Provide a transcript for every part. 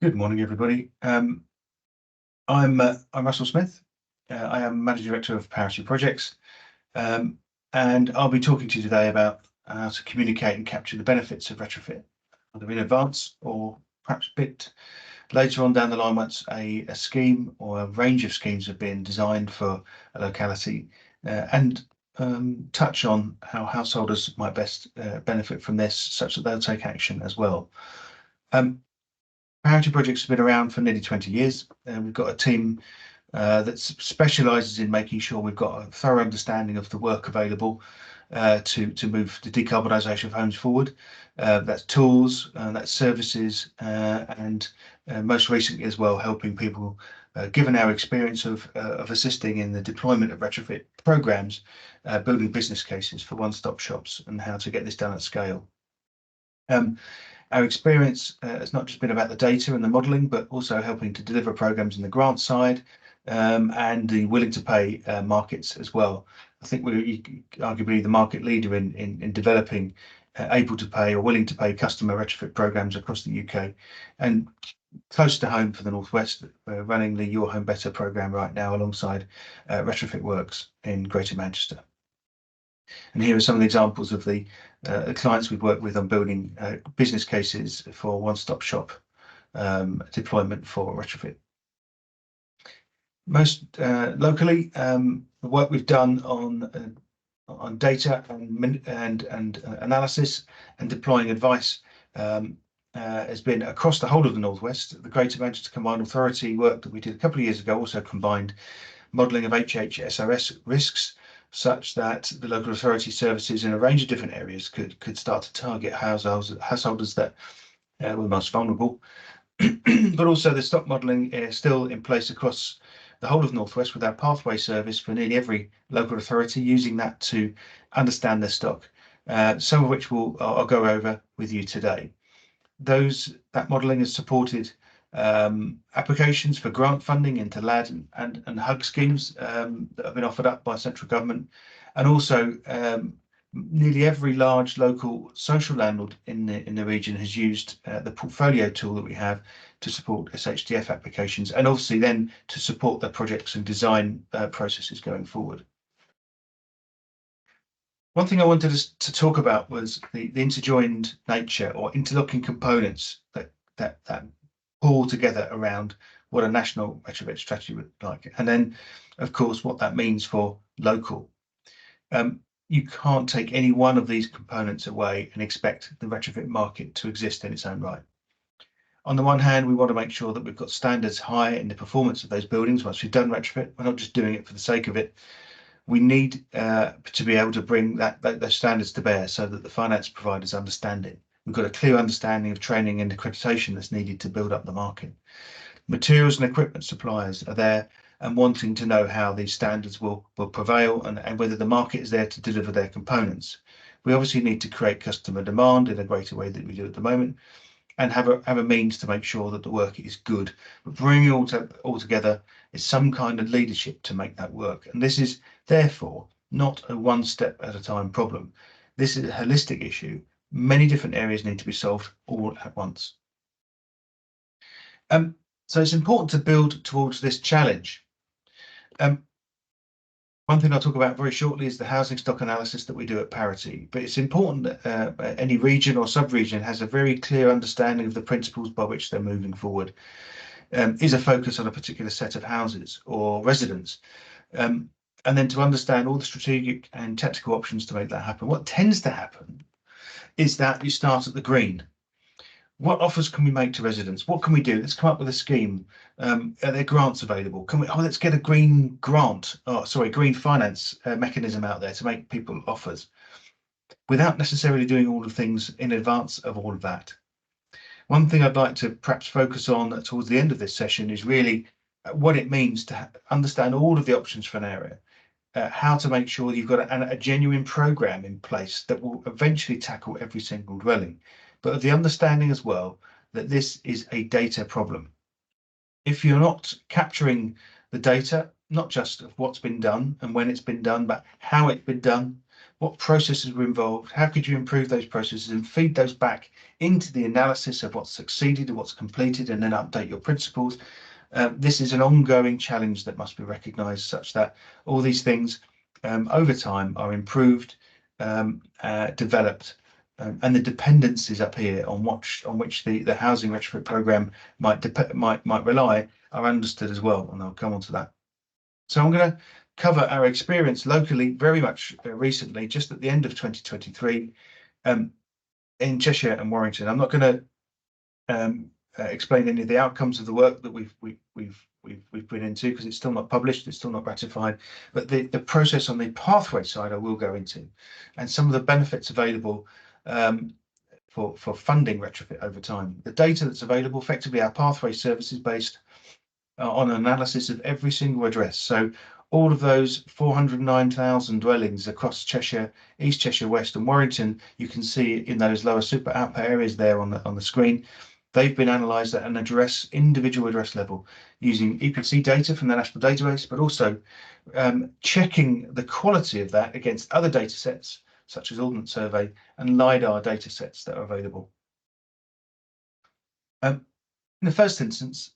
Good morning, everybody. I'm Russell Smith. I am Managing Director of Parity Projects, and I'll be talking to you today about how to communicate and capture the benefits of retrofit, either in advance or perhaps a bit later on down the line once a scheme or a range of schemes have been designed for a locality, and touch on how householders might best benefit from this, such that they'll take action as well. Parity Projects have been around for nearly 20 years, and we've got a team that specialises in making sure we've got a thorough understanding of the work available to move the decarbonisation of homes forward. That's tools, that's services, and most recently as well, helping people, given our experience of assisting in the deployment of retrofit programmes, building business cases for one-stop shops and how to get this done at scale. Our experience has not just been about the data and the modelling, but also helping to deliver programmes in the grant side and the willing to pay markets as well. I think we're arguably the market leader in developing able to pay or willing to pay customer retrofit programmes across the UK, and close to home for the Northwest. We're running the Your Home Better programme right now alongside Retrofit Works in Greater Manchester. And here are some of the examples of the clients we've worked with on building business cases for one-stop shop deployment for retrofit. Most locally, the work we've done on data and analysis and deploying advice has been across the whole of the Northwest. The Greater Manchester Combined Authority work that we did a couple of years ago also combined modelling of HHSRS risks, such that the local authority services in a range of different areas could start to target householders that were most vulnerable. But also the stock modelling is still in place across the whole of Northwest with our pathway service for nearly every local authority, using that to understand their stock, some of which I'll go over with you today. That modelling has supported applications for grant funding into LAD and HUG schemes that have been offered up by central government, and also nearly every large local social landlord in the region has used the portfolio tool that we have to support SHDF applications, and obviously then to support their projects and design processes going forward. One thing I wanted to talk about was the interjoined nature or interlocking components that pull together around what a national retrofit strategy would like, and then of course what that means for local. You can't take any one of these components away and expect the retrofit market to exist in its own right. On the one hand, we want to make sure that we've got standards high in the performance of those buildings once we've done retrofit. We're not just doing it for the sake of it. We need to be able to bring those standards to bear so that the finance providers understand it. We've got a clear understanding of training and accreditation that's needed to build up the market. Materials and equipment suppliers are there and wanting to know how these standards will prevail and whether the market is there to deliver their components. We obviously need to create customer demand in a greater way than we do at the moment, and have a means to make sure that the work is good. But bringing it all together is some kind of leadership to make that work. And this is therefore not a one step at a time problem. This is a holistic issue. Many different areas need to be solved all at once. So it's important to build towards this challenge. One thing I'll talk about very shortly is the housing stock analysis that we do at Parity, but it's important that any region or sub-region has a very clear understanding of the principles by which they're moving forward. Is a focus on a particular set of houses or residents, and then to understand all the strategic and tactical options to make that happen. What tends to happen is that you start at the green. What offers can we make to residents? What can we do? Let's come up with a scheme. Are there grants available? Let's get a green grant, green finance mechanism out there to make people offers, without necessarily doing all the things in advance of all of that. One thing I'd like to perhaps focus on towards the end of this session is really what it means to understand all of the options for an area, how to make sure you've got a genuine programme in place that will eventually tackle every single dwelling, but the understanding as well that this is a data problem. If you're not capturing the data, not just of what's been done and when it's been done, but how it's been done, what processes were involved, how could you improve those processes, and feed those back into the analysis of what's succeeded and what's completed, and then update your principles. This is an ongoing challenge that must be recognised, such that all these things over time are improved, developed, and the dependencies up here on which the housing retrofit programme might rely are understood as well, and I'll come on to that. So I'm going to cover our experience locally very much recently, just at the end of 2023, in Cheshire and Warrington. I'm not going to explain any of the outcomes of the work that we've been into, because it's still not published, it's still not ratified, but the process on the pathway side I will go into, and some of the benefits available for funding retrofit over time. The data that's available, effectively our pathway services based on analysis of every single address. So all of those 409,000 dwellings across Cheshire, East Cheshire, West and Warrington, you can see in those lower super output areas there on the screen. They've been analysed at an individual address level using EPC data from the national database, but also checking the quality of that against other data sets, such as Ordnance Survey and LiDAR data sets that are available. In the first instance,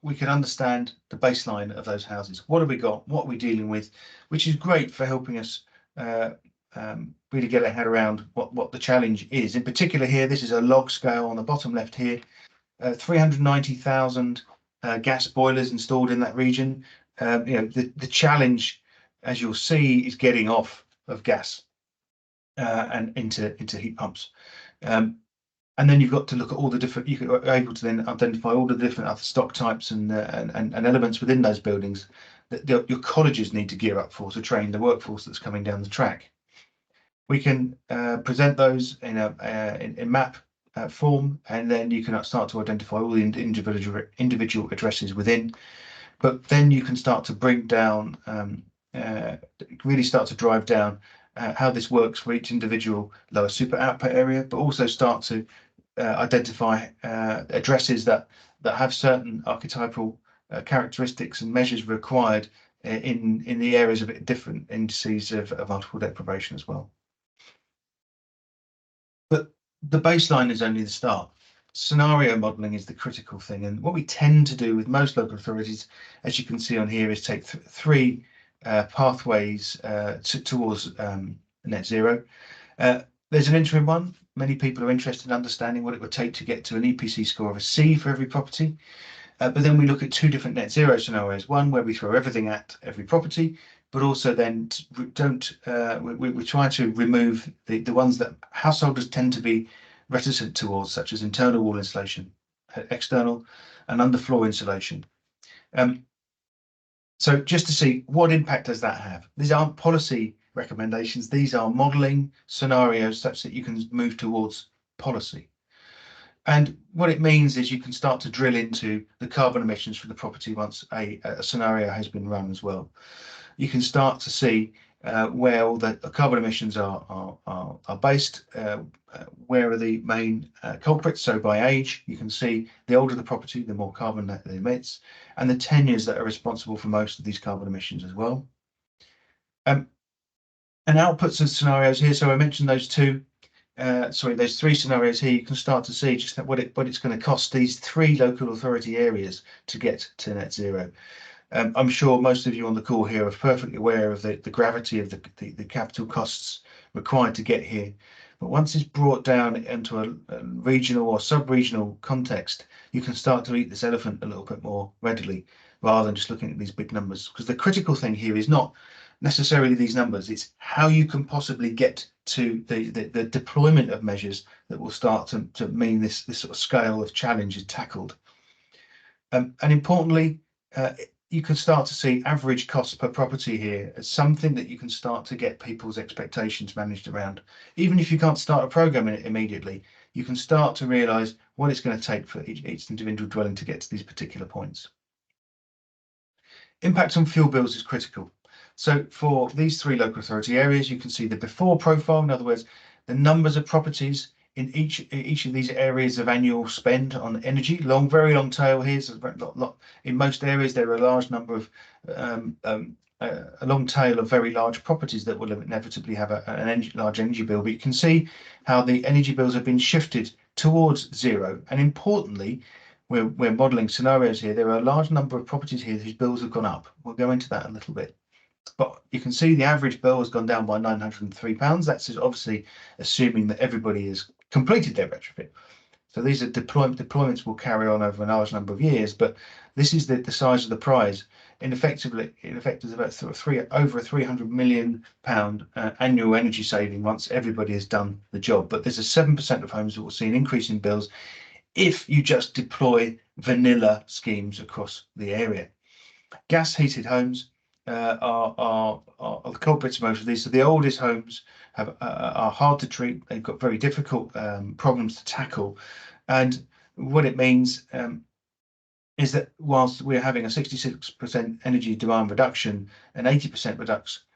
we can understand the baseline of those houses. What have we got? What are we dealing with? Which is great for helping us really get our head around what the challenge is. In particular here, this is a log scale on the bottom left here, 390,000 gas boilers installed in that region. The challenge, as you'll see, is getting off of gas and into heat pumps. And then you've got to look at all the different, you're able to then identify all the different other stock types and elements within those buildings that your colleges need to gear up for to train the workforce that's coming down the track. We can present those in map form, and then you can start to identify all the individual addresses within. But then you can start to bring down, really start to drive down how this works for each individual lower super output area, but also start to identify addresses that have certain archetypal characteristics and measures required in the areas of different indices of multiple deprivation as well. But the baseline is only the start. Scenario modelling is the critical thing, and what we tend to do with most local authorities, as you can see on here, is take three pathways towards net zero. There's an interim one. Many people are interested in understanding what it would take to get to an EPC score of a C for every property. But then we look at two different net zero scenarios. One where we throw everything at every property, but also then we try to remove the ones that householders tend to be reticent towards, such as internal wall insulation, external and underfloor insulation. So just to see what impact does that have. These aren't policy recommendations, these are modelling scenarios such that you can move towards policy. And what it means is you can start to drill into the carbon emissions for the property once a scenario has been run as well. You can start to see where all the carbon emissions are based, where are the main culprits. So by age, you can see the older the property, the more carbon that it emits, and the tenures that are responsible for most of these carbon emissions as well. And outputs of scenarios here. So I mentioned those those three scenarios here. You can start to see just what it's going to cost these three local authority areas to get to net zero. I'm sure most of you on the call here are perfectly aware of the gravity of the capital costs required to get here. But once it's brought down into a regional or sub-regional context, you can start to eat this elephant a little bit more readily, rather than just looking at these big numbers. Because the critical thing here is not necessarily these numbers, it's how you can possibly get to the deployment of measures that will start to mean this sort of scale of challenge is tackled. And importantly, you can start to see average cost per property here as something that you can start to get people's expectations managed around. Even if you can't start a program in it immediately, you can start to realise what it's going to take for each individual dwelling to get to these particular points. Impact on fuel bills is critical. So for these three local authority areas, you can see the before profile, in other words, the numbers of properties in each of these areas of annual spend on energy. Very long tail here. So in most areas, there are a large number of a long tail of very large properties that will inevitably have large energy bill. But you can see how the energy bills have been shifted towards zero. And importantly, we're modelling scenarios here. There are a large number of properties here whose bills have gone up. We'll go into that a little bit. But you can see the average bill has gone down by £903. That's obviously assuming that everybody has completed their retrofit. So these are deployments will carry on over a large number of years, but this is the size of the prize. In effect, is about over a £300 million annual energy saving once everybody has done the job. But there's a 7% of homes that will see an increase in bills if you just deploy vanilla schemes across the area. Gas heated homes are the culprits of most of these. So the oldest homes are hard to treat. They've got very difficult problems to tackle. And what it means is that whilst we're having a 66% energy demand reduction and 80%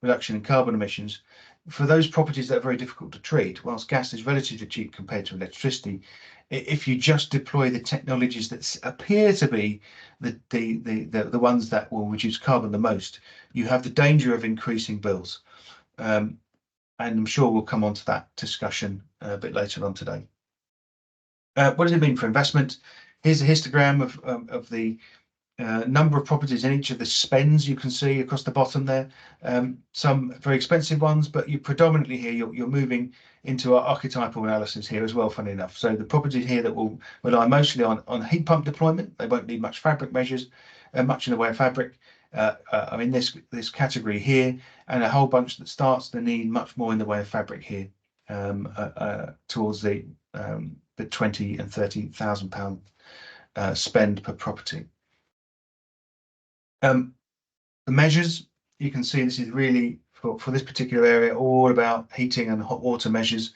reduction in carbon emissions, for those properties that are very difficult to treat, whilst gas is relatively cheap compared to electricity, if you just deploy the technologies that appear to be the ones that will reduce carbon the most, you have the danger of increasing bills. And I'm sure we'll come on to that discussion a bit later on today. What does it mean for investment? Here's a histogram of the number of properties in each of the spends you can see across the bottom there. Some very expensive ones, but you predominantly here you're moving into our archetypal analysis here as well, funny enough. So the properties here that will rely mostly on heat pump deployment, they won't need much fabric measures, much in the way of fabric. I'm in this category here, and a whole bunch that starts to need much more in the way of fabric here, towards the £20,000 and £30,000 spend per property. The measures, you can see this is really for this particular area all about heating and hot water measures.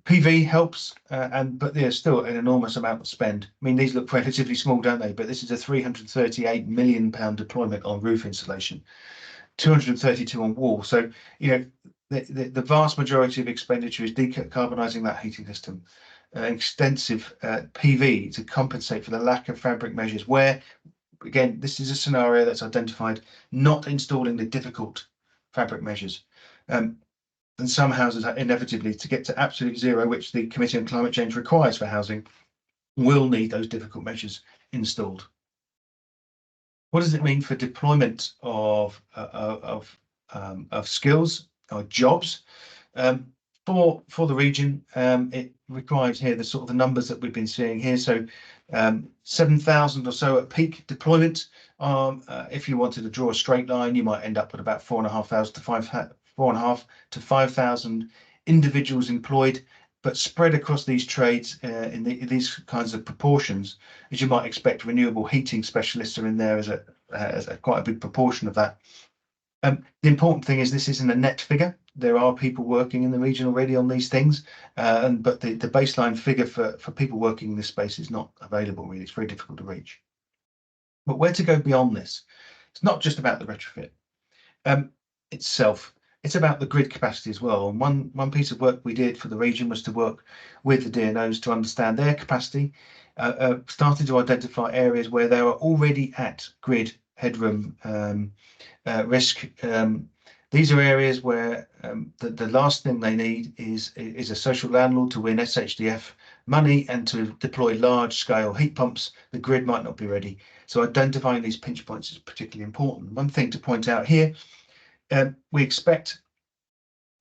PV helps, but there's still an enormous amount of spend. I mean, these look relatively small, don't they? But this is a £338 million deployment on roof insulation, 232 on wall. So, the vast majority of expenditure is decarbonising that heating system. Extensive PV to compensate for the lack of fabric measures, where, again, this is a scenario that's identified not installing the difficult fabric measures. And some houses are inevitably, to get to absolute zero, which the Committee on Climate Change requires for housing, will need those difficult measures installed. What does it mean for deployment of skills or jobs? For the region, it requires here the sort of the numbers that we've been seeing here. So 7,000 or so at peak deployment. If you wanted to draw a straight line, you might end up with about 4,500 to 5,000 individuals employed, but spread across these trades in these kinds of proportions. As you might expect, renewable heating specialists are in there as a quite a big proportion of that. The important thing is this isn't a net figure. There are people working in the region already on these things, but the baseline figure for people working in this space is not available really. It's very difficult to reach. But where to go beyond this? It's not just about the retrofit itself. It's about the grid capacity as well. And one piece of work we did for the region was to work with the DNOs to understand their capacity, starting to identify areas where they are already at grid headroom risk. These are areas where the last thing they need is a social landlord to win SHDF money and to deploy large-scale heat pumps. The grid might not be ready. So identifying these pinch points is particularly important. One thing to point out here, we expect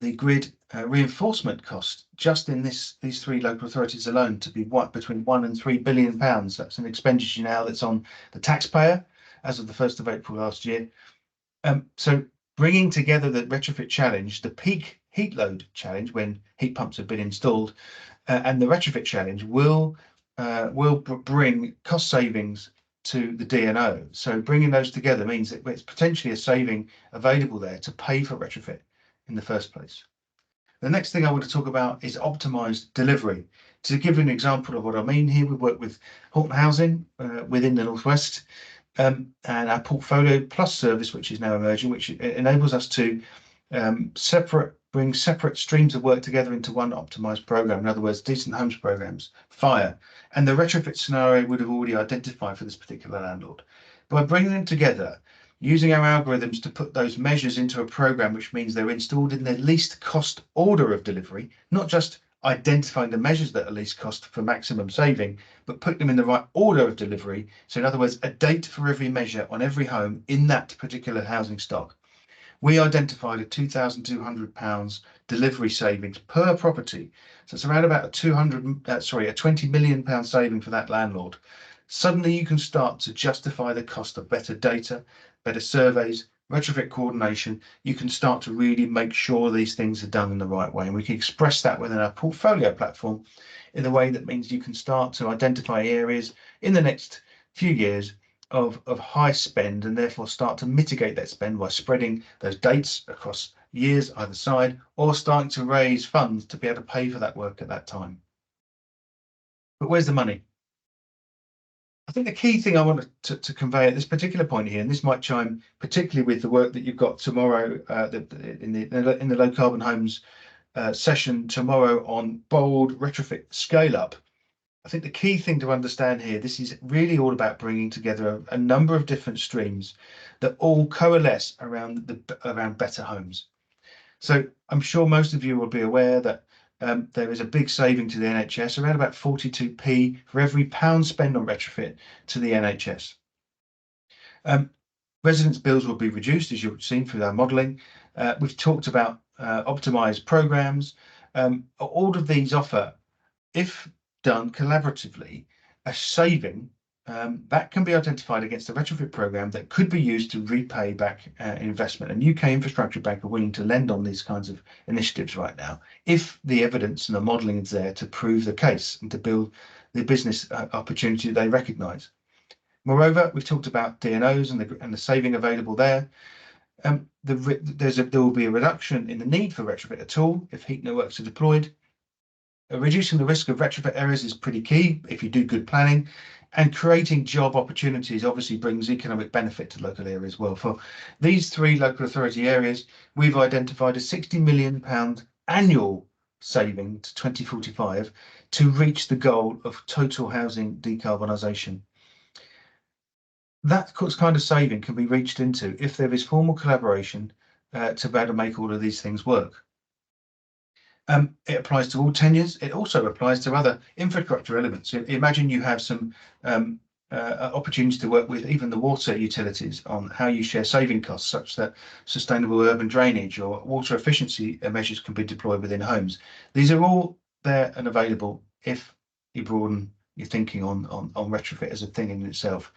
the grid reinforcement cost just in these three local authorities alone to be between £1 and £3 billion. That's an expenditure now that's on the taxpayer as of the 1st of April last year. So bringing together the retrofit challenge, the peak heat load challenge when heat pumps have been installed, and the retrofit challenge will bring cost savings to the DNO. So bringing those together means that it's potentially a saving available there to pay for retrofit in the first place. The next thing I want to talk about is optimized delivery. To give you an example of what I mean here, we work with Horton Housing within the Northwest, and our Portfolio Plus service, which is now emerging, which enables us to bring separate streams of work together into one optimized program. In other words, decent homes programs, fire, and the retrofit scenario would have already identified for this particular landlord. By bringing them together, using our algorithms to put those measures into a program, which means they're installed in the least cost order of delivery, not just identifying the measures that are least cost for maximum saving, but put them in the right order of delivery. So in other words, a date for every measure on every home in that particular housing stock. We identified a £2,200 delivery savings per property. So it's around about a £20 million saving for that landlord. Suddenly you can start to justify the cost of better data, better surveys, retrofit coordination. You can start to really make sure these things are done in the right way. And we can express that within our portfolio platform in a way that means you can start to identify areas in the next few years of high spend, and therefore start to mitigate that spend by spreading those dates across years either side, or starting to raise funds to be able to pay for that work at that time. But where's the money? I think the key thing I want to convey at this particular point here, and this might chime particularly with the work that you've got tomorrow in the low carbon homes session tomorrow on bold retrofit scale up. I think the key thing to understand here, this is really all about bringing together a number of different streams that all coalesce around better homes. So I'm sure most of you will be aware that there is a big saving to the NHS, around about 42p for every pound spent on retrofit to the NHS. Residents' bills will be reduced, as you've seen through our modelling. We've talked about optimised programmes. All of these offer, if done collaboratively, a saving that can be identified against a retrofit program that could be used to repay back investment. And UK Infrastructure Bank are willing to lend on these kinds of initiatives right now, if the evidence and the modelling is there to prove the case and to build the business opportunity they recognise. Moreover, we've talked about DNOs and the saving available there. There will be a reduction in the need for retrofit at all if heat networks are deployed. Reducing the risk of retrofit errors is pretty key if you do good planning, and creating job opportunities obviously brings economic benefit to local areas. Well, for these three local authority areas, we've identified a £60 million annual saving to 2045 to reach the goal of total housing decarbonisation. That kind of saving can be reached into if there is formal collaboration to be able to make all of these things work. It applies to all tenures. It also applies to other infrastructure elements. Imagine you have some opportunities to work with even the water utilities on how you share saving costs, such that sustainable urban drainage or water efficiency measures can be deployed within homes. These are all there and available if you broaden your thinking on retrofit as a thing in itself.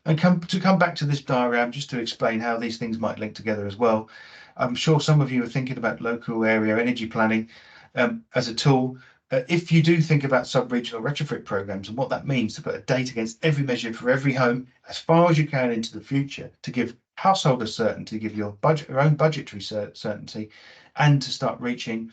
And to come back to this diagram, just to explain how these things might link together as well. I'm sure some of you are thinking about local area energy planning as a tool. If you do think about sub-regional retrofit programs and what that means to put a date against every measure for every home as far as you can into the future, to give householders certainty, give your own budgetary certainty, and to start reaching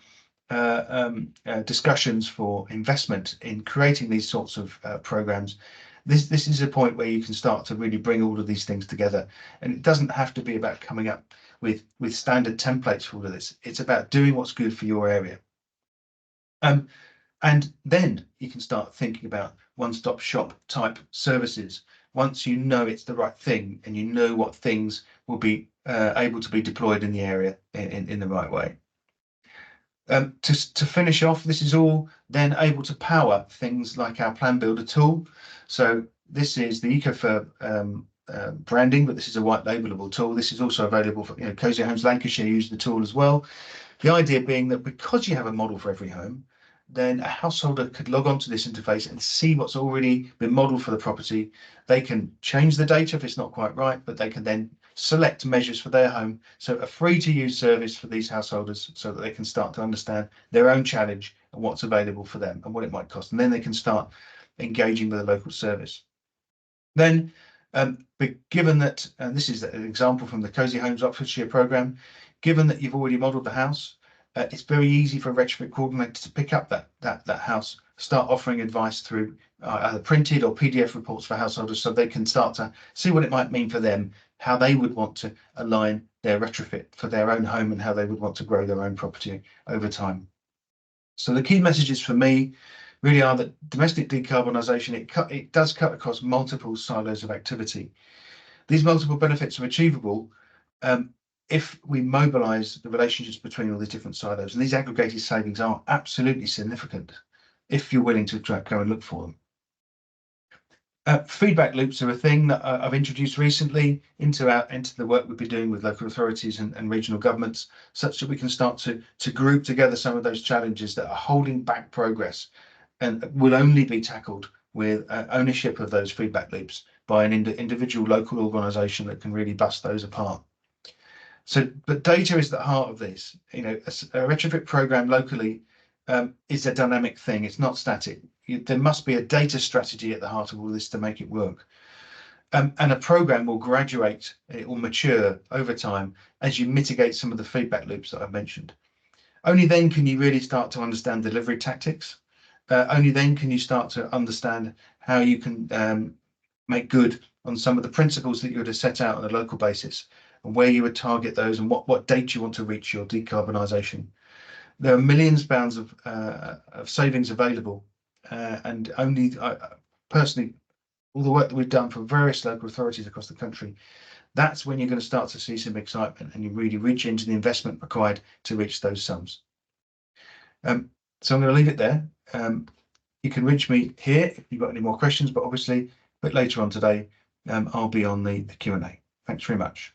discussions for investment in creating these sorts of programs. This is a point where you can start to really bring all of these things together, and it doesn't have to be about coming up with standard templates for all of this. It's about doing what's good for your area. And then you can start thinking about one-stop shop type services once you know it's the right thing and you know what things will be able to be deployed in the area in the right way. To finish off, this is all then able to power things like our Plan Builder tool. So this is the EcoFurb branding, but this is a white labelable tool. This is also available for Cosy Homes Lancashire use the tool as well. The idea being that because you have a model for every home, then a householder could log on to this interface and see what's already been modeled for the property. They can change the data if it's not quite right, but they can then select measures for their home. So a free to use service for these householders so that they can start to understand their own challenge and what's available for them and what it might cost. And then they can start engaging with a local service. Then, given that, and this is an example from the Cosy Homes Oxfordshire programme, given that you've already modelled the house, it's very easy for a retrofit coordinator to pick up that house, start offering advice through either printed or PDF reports for householders, so they can start to see what it might mean for them, how they would want to align their retrofit for their own home and how they would want to grow their own property over time. So the key messages for me really are that domestic decarbonisation, it does cut across multiple silos of activity. These multiple benefits are achievable if we mobilise the relationships between all these different silos, and these aggregated savings are absolutely significant if you're willing to go and look for them. Feedback loops are a thing that I've introduced recently into the work we've been doing with local authorities and regional governments, such that we can start to group together some of those challenges that are holding back progress, and will only be tackled with ownership of those feedback loops by an individual local organisation that can really bust those apart. So, but data is the heart of this. You know, a retrofit program locally is a dynamic thing. It's not static. There must be a data strategy at the heart of all this to make it work. And a program will graduate, it will mature over time as you mitigate some of the feedback loops that I've mentioned. Only then can you really start to understand delivery tactics. Only then can you start to understand how you can make good on some of the principles that you would have set out on a local basis, and where you would target those, and what date you want to reach your decarbonisation. There are millions of pounds of savings available, and only personally, all the work that we've done for various local authorities across the country, that's when you're going to start to see some excitement, and you really reach into the investment required to reach those sums. So I'm going to leave it there. You can reach me here if you've got any more questions, but obviously a bit later on today, I'll be on the Q&A. Thanks very much.